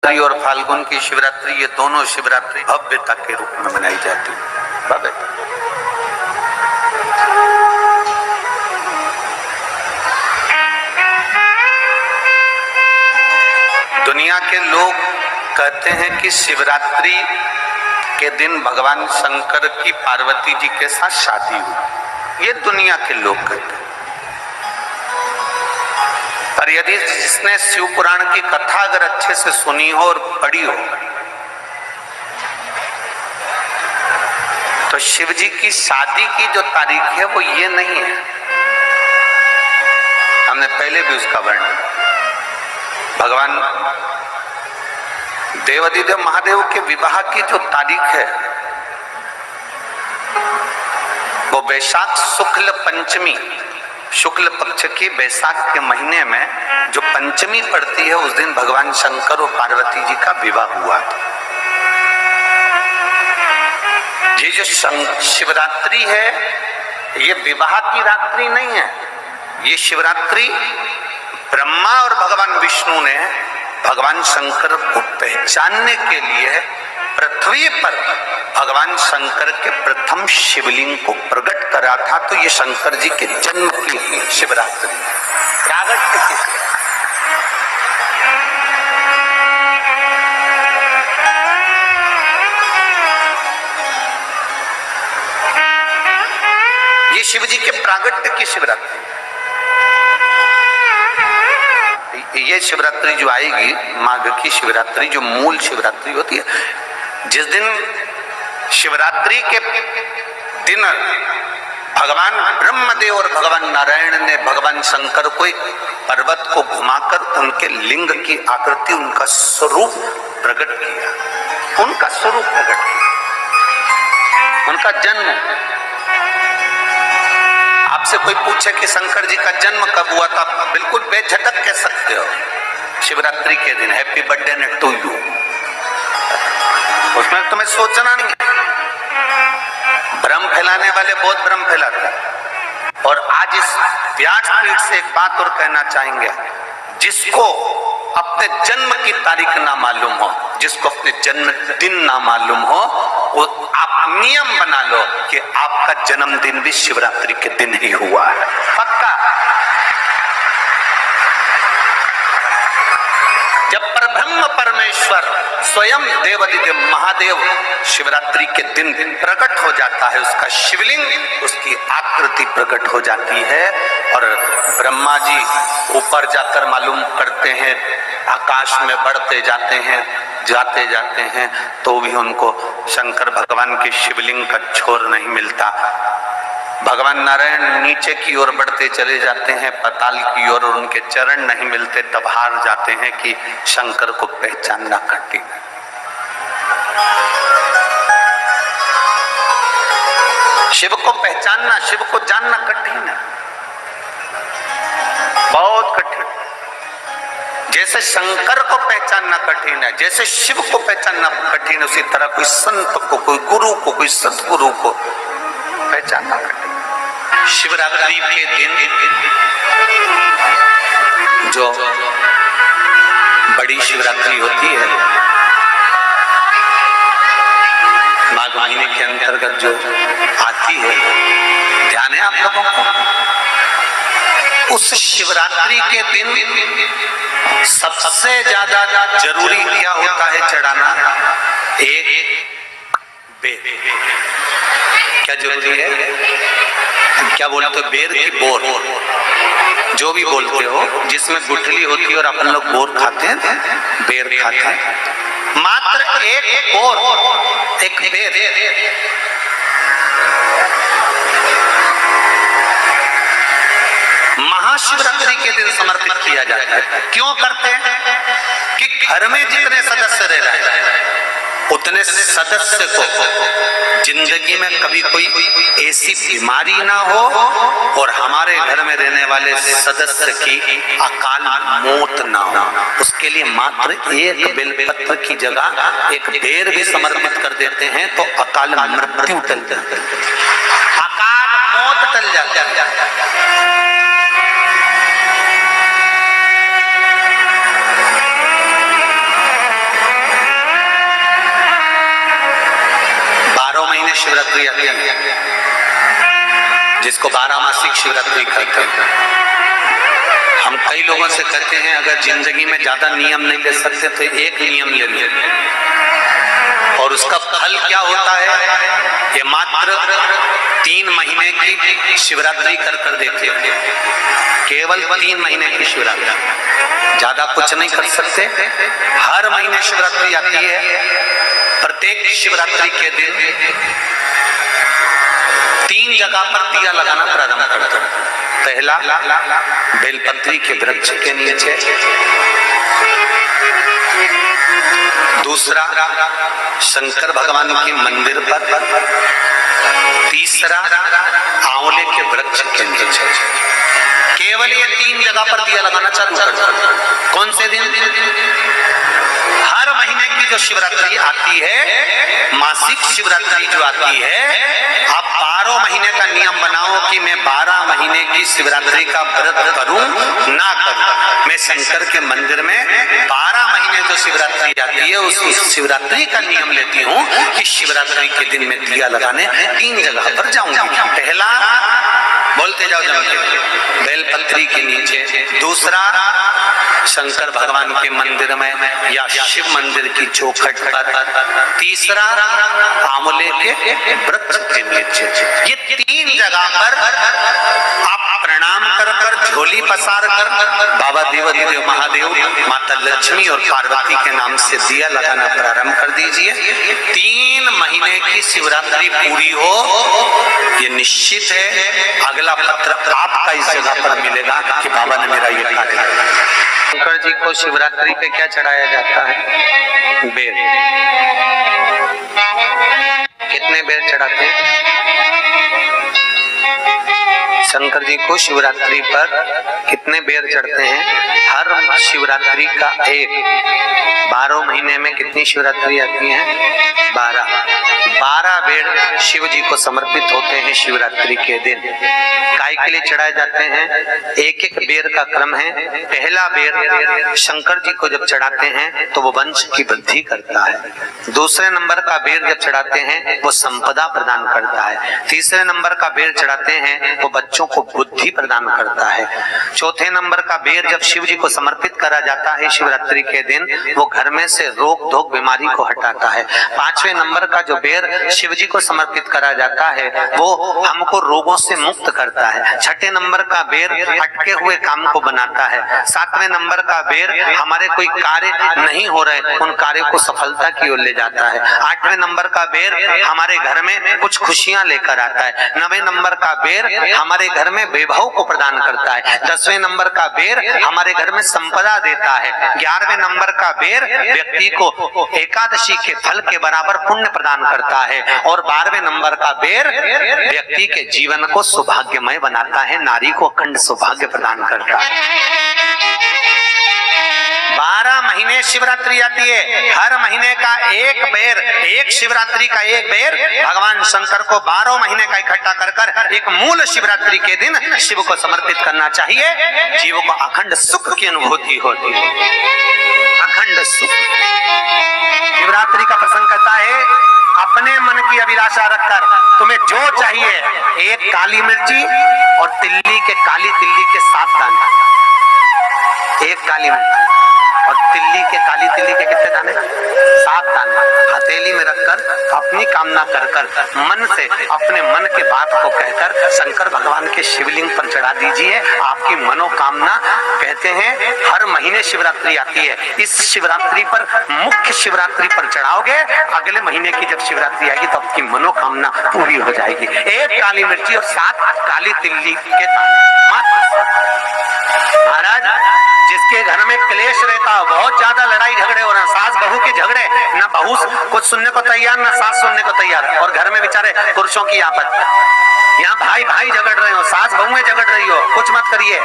और फाल्गुन की शिवरात्रि, ये दोनों शिवरात्रि भव्यता के रूप में मनाई जाती है। भव्यता। दुनिया के लोग कहते हैं कि शिवरात्रि के दिन भगवान शंकर की पार्वती जी के साथ शादी हुई, ये दुनिया के लोग कहते हैं। पर यदि जिसने शिव पुराण की कथा अगर अच्छे से सुनी हो और पढ़ी हो, तो शिव जी की शादी की जो तारीख है वो ये नहीं है। हमने पहले भी उसका वर्णन, भगवान देवाधिदेव महादेव के विवाह की जो तारीख है वो वैशाख शुक्ल पंचमी, शुक्ल पक्ष की वैशाख के महीने में जो पंचमी पड़ती है उस दिन भगवान शंकर और पार्वती जी का विवाह हुआ था। ये जो शिवरात्रि है ये विवाह की रात्रि नहीं है, ये शिवरात्रि ब्रह्मा और भगवान विष्णु ने भगवान शंकर को पहचानने के लिए पृथ्वी पर भगवान शंकर के प्रथम शिवलिंग को प्रकट करा था। तो ये शंकर जी के जन्म की शिवरात्रि प्रागट्य की। ये शिव जी के प्रागट्य की शिवरात्रि। ये शिवरात्रि जो आएगी माघ की शिवरात्रि, जो मूल शिवरात्रि होती है, जिस दिन शिवरात्रि के दिन भगवान ब्रह्मदेव और भगवान नारायण ने भगवान शंकर को एक पर्वत को घुमाकर उनके लिंग की आकृति, उनका स्वरूप प्रकट किया, उनका स्वरूप प्रकट किया, उनका जन्म। आपसे कोई पूछे कि शंकर जी का जन्म कब हुआ था, बिल्कुल बेझटक कह सकते हो शिवरात्रि के दिन हैप्पी बर्थडे ने टू यू, उसमें तुम्हें सोचना नहीं है। भ्रम फैलाने वाले बहुत भ्रम फैलाते हैं। और आज इस व्यासपीठ से एक बात और कहना चाहेंगे, जिसको अपने जन्म की तारीख ना मालूम हो, जिसको अपने जन्म दिन ना मालूम हो, वो आप नियम बना लो कि आपका जन्मदिन भी शिवरात्रि के दिन ही हुआ है, पक्का। जब परब्रह्म परमेश्वर स्वयं देवाधिदेव महादेव शिवरात्रि के दिन प्रकट हो जाता है, उसका शिवलिंग, उसकी आकृति प्रकट हो जाती है, और ब्रह्मा जी ऊपर जाकर मालूम करते हैं, आकाश में बढ़ते जाते हैं, जाते हैं, तो भी उनको शंकर भगवान के शिवलिंग का छोर नहीं मिलता। भगवान नारायण नीचे की ओर बढ़ते चले जाते हैं, पाताल की ओर, और उनके चरण नहीं मिलते, तब हार जाते हैं कि शंकर को पहचानना कठिन है। शिव को पहचानना, शिव को जानना कठिन है, बहुत कठिन। जैसे शंकर को पहचानना कठिन है, जैसे शिव को पहचानना कठिन है, उसी तरह कोई संत को, कोई गुरु को, कोई सतगुरु को पहचानना कठिन। शिवरात्रि के दिन जो बड़ी शिवरात्रि होती है, माघ महीने के अंतर्गत जो आती है, ध्यान है आप लोगों को, उस शिवरात्रि के दिन सबसे ज्यादा जरूरी क्या होता है चढ़ाना? एक बेर। क्या जरूरी है? क्या बोलते हो? बेर की बोर, जो भी बोलते हो, जिसमें गुठली होती है और अपन लोग बोर खाते हैं, बेर खाते हैं। मात्र एक बोर, एक बेर महाशिवरात्रि के दिन समर्पित किया जाता है। क्यों करते हैं? कि घर में जितने सदस्य रह रहे हैं उतने सदस्य को जिंदगी में कभी कोई ऐसी बीमारी ना हो और हमारे घर में रहने वाले सदस्य की अकाल मौत ना हो, उसके लिए मात्र एक बेलपत्र की जगह एक बेर भी समर्पित कर देते हैं तो अकाल मृत्यु टल जाती है, अकाल मौत टल जाती है। शिवरात्रि आती है, जिसको 12 मासिक शिवरात्रि कहते हैं। हम कई लोगों से कहते हैं अगर जिंदगी में ज्यादा नियम नहीं ले सकते तो एक नियम ले लें, और उसका फल क्या होता है ये मात्र 3 महीने की शिवरात्रि कर देखते हैं। केवल 3 महीने की शिवरात्रि, ज्यादा कुछ नहीं कर सकते। हर महीने शिवरात्रि आती है। प्रत्येक शिवरात्रि के दिन 3 जगह पर दिया लगाना प्रारंभ करते हैं। पहला बेलपत्री के वृक्ष के नीचे, दूसरा शंकर भगवान के मंदिर पर, तीसरा आंवले के वृक्ष के नीचे। केवल ये 3 जगह पर दिया लगाना चालू कर दो। कौन से दिन? हर महीने की जो शिवरात्रि आती है, मासिक शिवरात्रि जो आती है, आप 12 महीने का नियम बनाओ कि मैं 12 महीने की शिवरात्रि का व्रत करूं ना करूं। मैं शंकर के मंदिर में 12 महीने जो शिवरात्रि आती है उस शिवरात्रि का नियम लेती हूं कि शिवरात्रि के दिन में दिया लगाने 3 जगह पर जाऊंगी। पहला, बोलते जाओ जम के, बेलपत्री के नीचे। दूसरा, शंकर भगवान के मंदिर में या शिव मंदिर की चौखट पर। तीसरा, आंवले के वृक्ष के नीचे। ये 3 जगह पर आप प्रणाम कर झोली पसार कर बाबा देवाधिदेव महादेव, माता लक्ष्मी और पार्वती के नाम से दिया लगाना प्रारंभ कर दीजिए। 3 महीने की शिवरात्रि पूरी हो, ये निश्चित है अगला पत्र आपका इस जगह पर मिलेगा कि बाबा ने मेरा ये कार्य किया। शंकर जी को शिवरात्रि पे क्या चढ़ाया जाता है? बेर। कितने बेर चढ़ाते हैं? शंकर जी को शिवरात्रि पर कितने बेर चढ़ते हैं? हर शिवरात्रि का एक। 12 महीने में कितनी शिवरात्रि आती है? 12 बेर शिव जी को समर्पित होते हैं शिवरात्रि के दिन। काय के लिए चढ़ाए जाते हैं? एक बेर का क्रम है। पहला बेर शंकर जी को जब चढ़ाते हैं तो वो वंश की वृद्धि करता है। दूसरे नंबर का बेर जब चढ़ाते हैं वो संपदा प्रदान करता है। तीसरे नंबर का बेर चढ़ाते हैं वो बच्चों को बुद्धि प्रदान करता है। चौथे नंबर का बेर जब शिव जी को समर्पित करा जाता है शिवरात्रि के दिन, वो घर में से रोग धोक बीमारी को हटाता है। 5वें नंबर का जो बेर शिव जी को समर्पित करा जाता है वो हमको रोगों से मुक्त करता है। 6ठे नंबर का बेर अटके हुए काम को बनाता है। 7वें नंबर का बेर हमारे कोई कार्य नहीं हो रहे उन कार्यों को सफलता की ओर ले जाता है। 8वें नंबर का बेर हमारे घर में कुछ खुशियां लेकर आता है। 9वें नंबर का बेर हमारे घर में वैभव को प्रदान करता है। 10वें नंबर का बेर हमारे घर में संपदा देता है। 11वें नंबर का बेर व्यक्ति को एकादशी के फल के बराबर पुण्य प्रदान करता है। और 12वें नंबर का बेर व्यक्ति के जीवन को सौभाग्यमय बनाता है, नारी को अखंड सौभाग्य प्रदान करता है। 12 महीने शिवरात्रि आती है। हर महीने का एक बेर, एक शिवरात्रि का एक बेर भगवान शंकर को 12 महीने का इकट्ठा कर एक मूल शिवरात्रि के दिन शिव को समर्पित करना चाहिए। जीव को अखंड सुख की अनुभूति होती है, अखंड सुख। शिवरात्रि का प्रसंग कहता है अपने मन की अभिलाषा रखकर तुम्हें जो चाहिए, एक काली मिर्ची और तिल्ली के 7 दाने। एक काली मिर्ची और काली तिल्ली के कितने दाने? 7 दाने हथेली में रखकर अपनी कामना कर मन से अपने मन के बात को कहकर शंकर भगवान के शिवलिंग पर चढ़ा दीजिए। आपकी मनोकामना, कहते हैं हर महीने शिवरात्रि आती है, इस शिवरात्रि पर, मुख्य शिवरात्रि पर चढ़ाओगे, अगले महीने की जब शिवरात्रि आएगी तो आपकी मनोकामना पूरी हो जाएगी। एक काली मिर्ची और 7 काली तिल्ली के दाने मात्र। महाराज, जिसके घर में क्लेश रहता है, बहुत ज्यादा लड़ाई झगड़े हो रहे हैं, सास बहू के झगड़े, ना बहू कुछ सुनने को तैयार ना सास सुनने को तैयार, और घर में बेचारे पुरुषों की आपत, यहाँ भाई भाई झगड़ रहे हो, सास बहुएं झगड़ रही हो, कुछ मत करिए।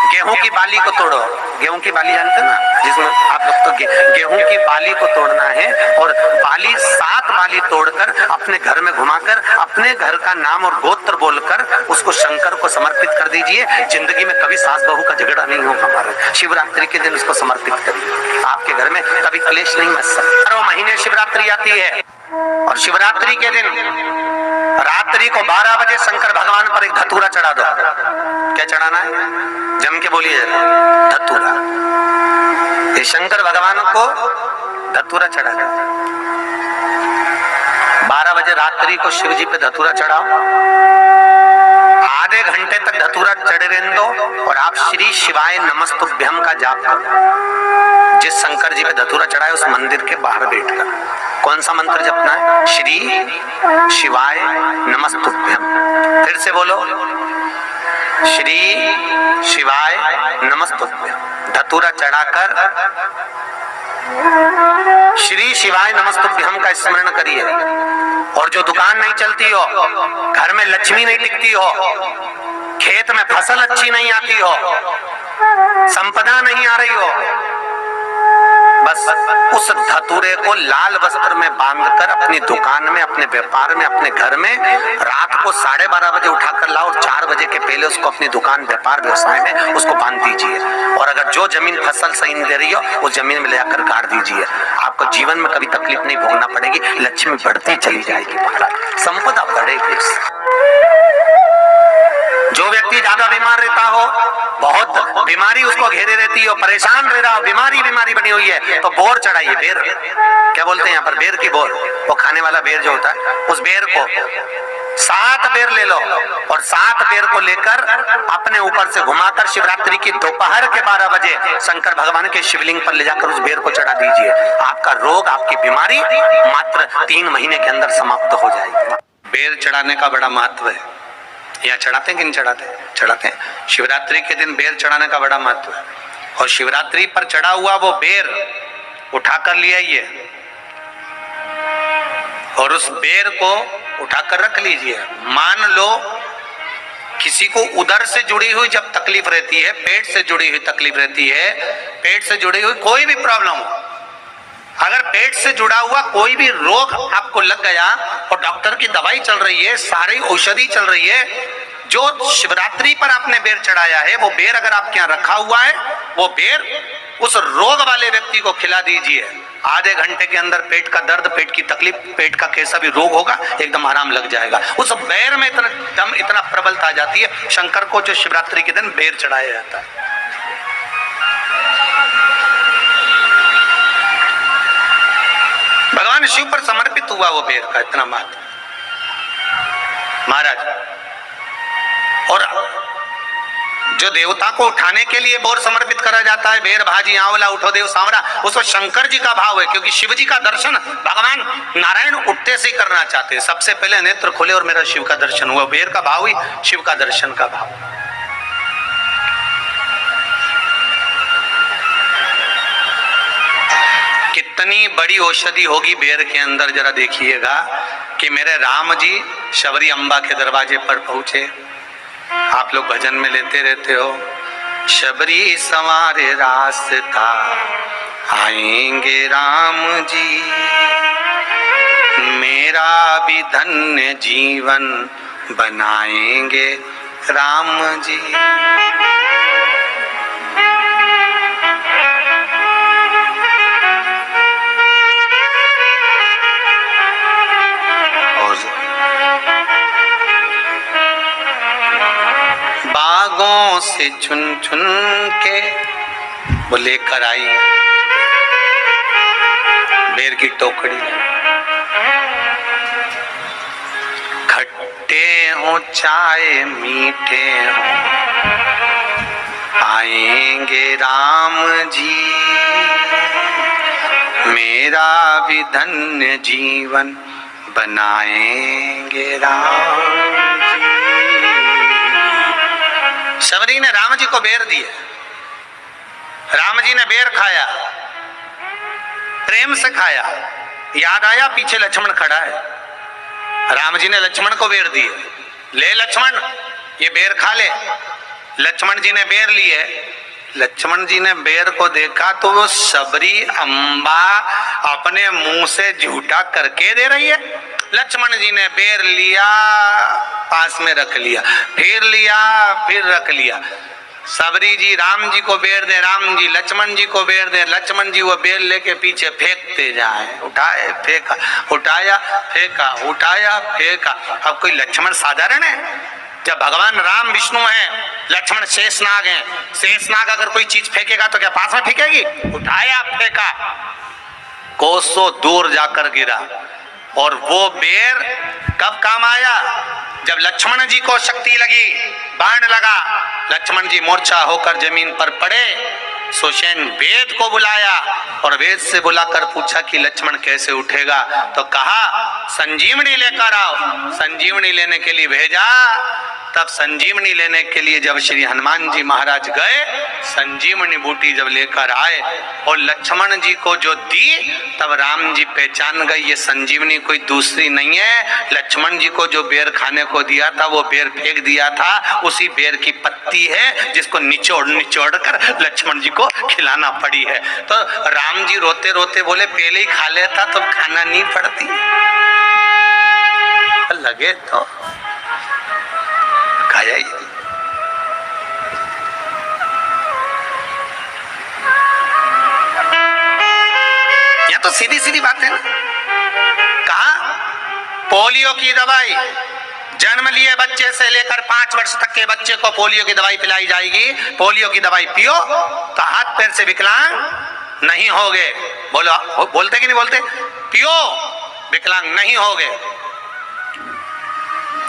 गेहूं की बाली को तोड़ो। गेहूं की बाली जानते ना, जिसमें आप लोग तो गेहूं की बाली को तोड़ना है और बाली 7 बाली तोड़कर अपने घर में घुमाकर अपने घर का नाम और गोत्र बोलकर उसको शंकर को समर्पित कर दीजिए। जिंदगी में कभी सास बहू का झगड़ा नहीं होगा हमारा। शिवरात्रि के दिन उसको समर्पित करिए, आपके घर में कभी क्लेश नहीं मच सकता। 12 महीने शिवरात्रि आती है। और शिवरात्रि के दिन रात्रि को 12 बजे शंकर भगवान पर एक धतूरा चढ़ा दो। क्या चढ़ाना है? जम के बोलिए जरा। धतूरा। ये शंकर भगवान को धतूरा चढ़ा दो। 12 बजे रात्रि को शिव जी पे धतूरा चढ़ाओ। आधे घंटे तक धतूरा चढ़े रहने दो और आप श्री शिवाय नमस्तुभ्यम का जाप करो। जिस शंकर जी पे धतूरा चढ़ाए उस मंदिर के बाहर बैठकर कौन सा मंत्र जपना है? श्री शिवाय नमस्तुभ्यम। फिर से बोलो, श्री शिवाय नमस्तुभ्यम। धतूरा चढ़ाकर श्री शिवाय नमस्तुभ्यम का स्मरण करिए। और जो दुकान नहीं चलती हो, घर में लक्ष्मी नहीं टिकती हो, खेत में फसल अच्छी नहीं आती हो, संपदा नहीं आ रही हो, बस उस धतूरे को लाल वस्त्र में बांधकर अपनी दुकान में, अपने व्यापार में, अपने घर में रात को 12:30 बजे उठाकर लाओ और 4 बजे के पहले उसको अपनी दुकान, व्यापार, व्यवसाय में उसको बांध दीजिए। और अगर जो जमीन फसल सही नहीं दे रही हो उस जमीन में ले जाकर गाड़ दीजिए। आपको जीवन में कभी तकलीफ नहीं भोगना पड़ेगी। लक्ष्मी बढ़ती चली जाएगी, संपदा बढ़ेगी। जो व्यक्ति ज्यादा बीमार रहता हो, बहुत बीमारी उसको घेरे रहती हो, परेशान रह रहा हो, बीमारी बनी हुई है, तो बोर चढ़ाइए। बेर, क्या बोलते हैं यहाँ पर? बेर की बोर। वो खाने वाला बेर जो होता है, उस बेर को 7 बेर ले लो और 7 बेर को लेकर अपने ऊपर से घुमाकर शिवरात्रि की दोपहर के 12 बजे शंकर भगवान के शिवलिंग पर ले जाकर उस बेर को चढ़ा दीजिए। आपका रोग, आपकी बीमारी मात्र 3 महीने के अंदर समाप्त हो जाएगी। बेर चढ़ाने का बड़ा महत्व है। यहाँ चढ़ाते हैं कि नहीं चढ़ाते? चढ़ाते हैं। शिवरात्रि के दिन बेर चढ़ाने का बड़ा महत्व है। और शिवरात्रि पर चढ़ा हुआ वो बेर उठाकर ले आइए और उस बेर को उठाकर रख लीजिए। मान लो किसी को उदर से जुड़ी हुई जब तकलीफ रहती है, पेट से जुड़ी हुई तकलीफ रहती है, पेट से जुड़ी हुई कोई भी प्रॉब्लम हो, अगर पेट से जुड़ा हुआ कोई भी रोग आपको लग गया और डॉक्टर की दवाई चल रही है, सारी औषधि चल रही है, जो शिवरात्रि पर आपने बेर चढ़ाया है वो बेर अगर आपके यहाँ रखा हुआ है, वो बेर उस रोग वाले व्यक्ति को खिला दीजिए। आधे घंटे के अंदर पेट का दर्द, पेट की तकलीफ, पेट का कैसा भी रोग होगा एकदम आराम लग जाएगा। उस बेर में इतना दम, इतना प्रबलता आ जाती है शंकर को जो शिवरात्रि के दिन बेर चढ़ाया जाता है। भगवान शिव पर समर्पित हुआ वो बेर का इतना महत्व महाराज। और जो देवता को उठाने के लिए बोर समर्पित करा जाता है, बेर भाजी आंवला उठो देव सांवरा, उसको शंकर जी का भाव है, क्योंकि शिव जी का दर्शन भगवान नारायण उठते से ही करना चाहते हैं। सबसे पहले नेत्र खुले और मेरा शिव का दर्शन हुआ। बेर का भाव ही शिव का दर्शन का भाव। कितनी बड़ी औषधि होगी बेर के अंदर, जरा देखिएगा कि मेरे राम जी शबरी अम्बा के दरवाजे पर पहुंचे। आप लोग भजन में लेते रहते हो, शबरी संवारे रास्ता आएंगे राम जी, मेरा भी धन्य जीवन बनाएंगे राम जी। बागों से चुन चुन के वो लेकर आई बेर की टोकरी। खट्टे हो चाहे मीठे हो आएंगे राम जी, मेरा भी धन्य जीवन बनाएंगे राम जी। शबरी ने राम जी को बेर दिए, राम जी ने बेर खाया, प्रेम से खाया। याद आया पीछे लक्ष्मण खड़ा है, राम जी ने लक्ष्मण को बेर दिए, ले लक्ष्मण ये बेर खा ले। लक्ष्मण जी ने बेर लिए, लक्ष्मण जी ने बेर को देखा तो वो शबरी अम्बा अपने मुंह से झूठा करके दे रही है। लक्ष्मण जी ने बेर लिया, पास में रख लिया, फिर लिया, फिर रख लिया। सबरी जी राम जी को बेर दे, राम जी लक्ष्मण जी को बेर दे, लक्ष्मण जी वो बेर लेके पीछे फेंकते जाए, उठाए फेंका, उठाया फेंका, उठाया फेंका। अब कोई लक्ष्मण साधारण है? जब भगवान राम विष्णु हैं, लक्ष्मण शेषनाग हैं, शेषनाग अगर कोई चीज फेंकेगा तो क्या पास में फेंकेगी? उठाया फेंका, कोसों दूर जाकर गिरा। और वो बेर कब काम आया? जब लक्ष्मण जी को शक्ति लगी, बाण लगा, लक्ष्मण जी मूर्छा होकर जमीन पर पड़े, सुषेण वेद को बुलाया और वेद से बुलाकर पूछा कि लक्ष्मण कैसे उठेगा? तो कहा संजीवनी लेकर आओ। संजीवनी लेने के लिए भेजा। तब संजीवनी लेने के लिए जब श्री हनुमान जी महाराज गए, संजीवनी बूटी जब लेकर आए और लक्ष्मण जी को जो दी, तब राम जी पहचान गए ये संजीवनी कोई दूसरी नहीं है। लक्ष्मण जी को जो बेर खाने को दिया था वो बेर फेंक दिया था, उसी बेर की पत्ती है जिसको निचोड़ निचोड़ कर लक्ष्मण जी को खिलाना पड़ी है। तो राम जी रोते रोते बोले पहले ही खा लेता तो खाना नहीं पड़ती। लगे तो खाया ही। यह तो सीधी सीधी बात है ना। कहा पोलियो की दवाई जन्म लिए बच्चे से लेकर 5 वर्ष तक के बच्चे को पोलियो की दवाई पिलाई जाएगी। पोलियो की दवाई पियो तो हाथ पैर से विकलांग नहीं होगे। बोलो, बोलते कि नहीं बोलते? पियो विकलांग नहीं होगे।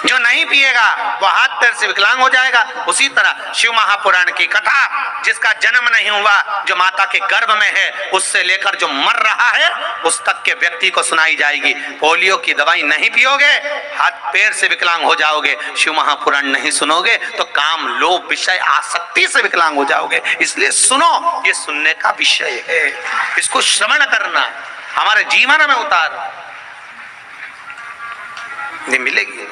जो नहीं पिएगा वो हाथ पैर से विकलांग हो जाएगा। उसी तरह शिव महापुराण की कथा, जिसका जन्म नहीं हुआ, जो माता के गर्भ में है, उससे लेकर जो मर रहा है उस तक के व्यक्ति को सुनाई जाएगी। पोलियो की दवाई नहीं पियोगे, हाथ पैर से विकलांग हो जाओगे। शिव महापुराण नहीं सुनोगे तो काम, लोभ, विषय, आसक्ति से विकलांग हो जाओगे। इसलिए सुनो, ये सुनने का विषय है, इसको श्रवण करना, हमारे जीवन में उतार मिलेगी।